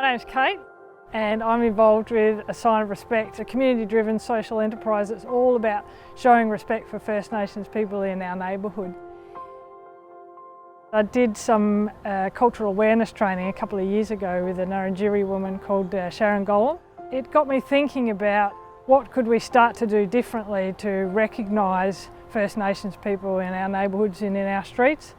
My name's Kate and I'm involved with A Sign of Respect, a community-driven social enterprise that's all about showing respect for First Nations people in our neighbourhood. I did some cultural awareness training a couple of years ago with a Nurrinjiri woman called Sharon Gollan. It got me thinking about what could we start to do differently to recognise First Nations people in our neighbourhoods and in our streets.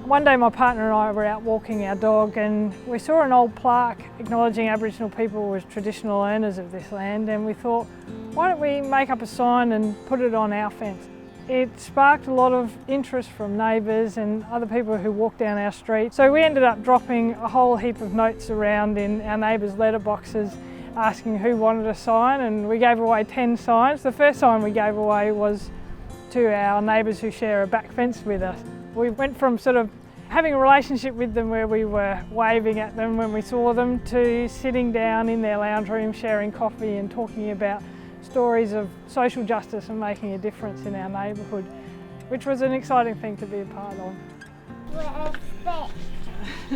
One day my partner and I were out walking our dog and we saw an old plaque acknowledging Aboriginal people as traditional owners of this land, and we thought, why don't we make up a sign and put it on our fence? It sparked a lot of interest from neighbours and other people who walk down our street. So we ended up dropping a whole heap of notes around in our neighbours' letterboxes asking who wanted a sign, and we gave away 10 signs. The first sign we gave away was to our neighbours who share a back fence with us. We went from sort of having a relationship with them where we were waving at them when we saw them to sitting down in their lounge room sharing coffee and talking about stories of social justice and making a difference in our neighbourhood, which was an exciting thing to be a part of.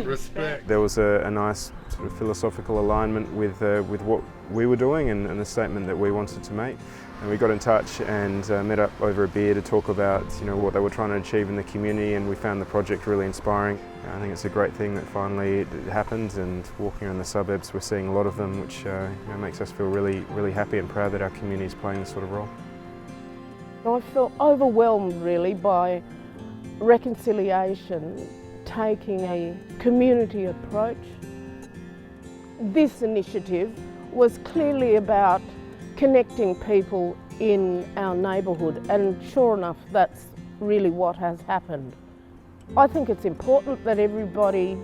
Respect. There was a nice sort of philosophical alignment with what we were doing and the statement that we wanted to make. And we got in touch and met up over a beer to talk about what they were trying to achieve in the community, and we found the project really inspiring. I think it's a great thing that finally it happened, and walking around the suburbs we're seeing a lot of them, which makes us feel really happy and proud that our community is playing this sort of role. I felt overwhelmed really by reconciliation, taking a community approach. This initiative was clearly about connecting people in our neighbourhood, and sure enough that's really what has happened. I think it's important that everybody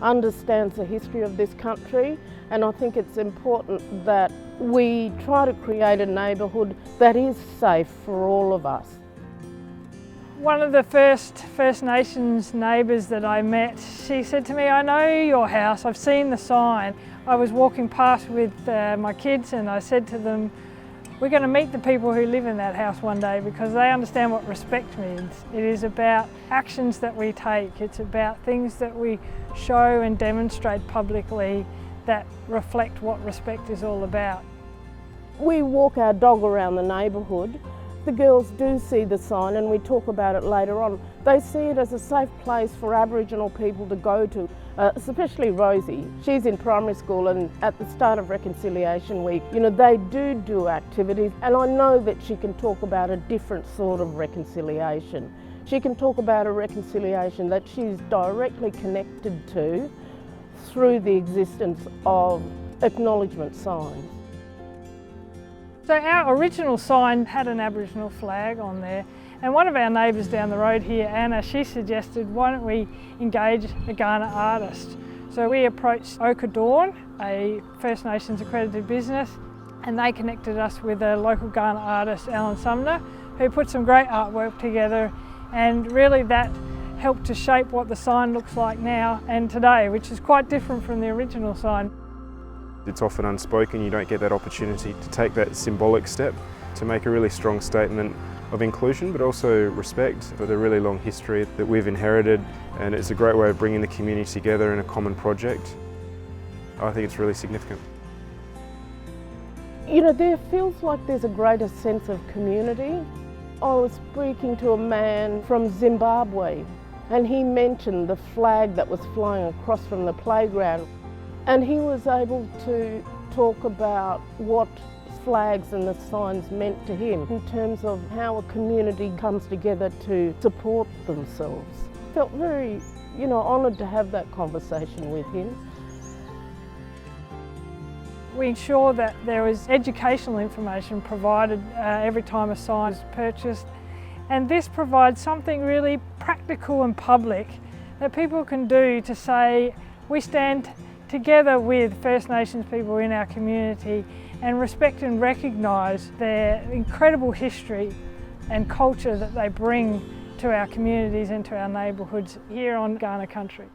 understands the history of this country, and I think it's important that we try to create a neighbourhood that is safe for all of us. One of the first First Nations neighbours that I met, she said to me, "I know your house, I've seen the sign." I was walking past with my kids and I said to them, we're going to meet the people who live in that house one day because they understand what respect means. It is about actions that we take, it's about things that we show and demonstrate publicly that reflect what respect is all about. We walk our dog around the neighbourhood. The girls do see the sign, and we talk about it later on. They see it as a safe place for Aboriginal people to go to, especially Rosie. She's in primary school, and at the start of Reconciliation Week, they do activities, and I know that she can talk about a different sort of reconciliation. She can talk about a reconciliation that she's directly connected to through the existence of acknowledgement signs. So our original sign had an Aboriginal flag on there, and one of our neighbours down the road here, Anna, she suggested, why don't we engage a Kaurna artist? So we approached Oka Dawn, a First Nations accredited business, and they connected us with a local Kaurna artist, Alan Sumner, who put some great artwork together, and really that helped to shape what the sign looks like now and today, which is quite different from the original sign. It's often unspoken, you don't get that opportunity to take that symbolic step to make a really strong statement of inclusion, but also respect for the really long history that we've inherited, and it's a great way of bringing the community together in a common project. I think it's really significant. There feels like there's a greater sense of community. I was speaking to a man from Zimbabwe, and he mentioned the flag that was flying across from the playground. And he was able to talk about what flags and the signs meant to him in terms of how a community comes together to support themselves. Felt very, honoured to have that conversation with him. We ensure that there is educational information provided every time a sign is purchased, and this provides something really practical and public that people can do to say, we stand together with First Nations people in our community and respect and recognise their incredible history and culture that they bring to our communities and to our neighbourhoods here on Kaurna country.